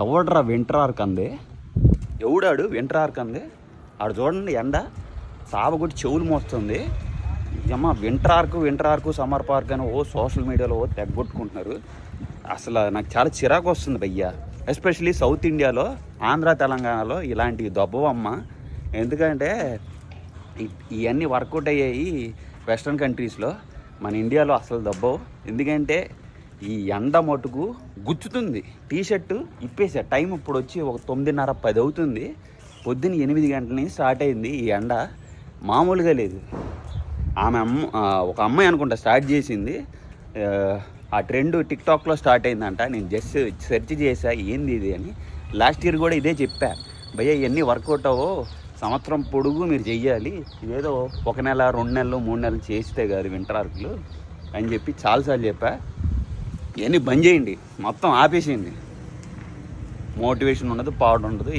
ఎవడరా winter arc అంది? ఎవడాడు వింటర్ ఆర్క్ అంది? ఆడు చూడండి, ఎండ సాబగుట్టి చెవులు మోస్తుంది. అమ్మ వింటర్ ఆర్కు సమ్మర్ పార్క్ అని సోషల్ మీడియాలో తెగొట్టుకుంటున్నారు. అసలు నాకు చాలా చిరాకు వస్తుంది భయ్యా. ఎస్పెషలీ సౌత్ ఇండియాలో, ఆంధ్ర తెలంగాణలో ఇలాంటివి దొబ్బవమ్మ. ఎందుకంటే ఇవన్నీ వర్కౌట్ అయ్యాయి వెస్ట్రన్ కంట్రీస్లో, మన ఇండియాలో అసలు దొబ్బవు. ఎందుకంటే ఈ ఎండ మటుకు గుచ్చుతుంది. టీషర్టు ఇప్పేసా. టైం ఇప్పుడు వచ్చి ఒక 9:30, 10 అవుతుంది. పొద్దున్న 8 గంటల నుంచి స్టార్ట్ అయింది ఈ ఎండ. మామూలుగా లేదు. ఒక అమ్మాయి అనుకుంటా స్టార్ట్ చేసింది. ఆ ట్రెండ్ టిక్టాక్లో స్టార్ట్ అయిందంట. నేను జస్ట్ సెర్చ్ చేసా ఏంది ఇది అని. లాస్ట్ ఇయర్ కూడా ఇదే చెప్పా, భయ్యా ఇవన్నీ వర్కౌట్ అవ్వో, సంవత్సరం పొడుగు మీరు చెయ్యాలి, ఇదేదో 1 నెల 2 నెలలు 3 నెలలు చేస్తే కాదు వింటర్ ఆర్కులు అని చెప్పి చాలాసార్లు చెప్పా. ఇవన్నీ బంద్ చేయండి, మొత్తం ఆపేసేయండి. మోటివేషన్ ఉండదు, పాడు ఉండదు.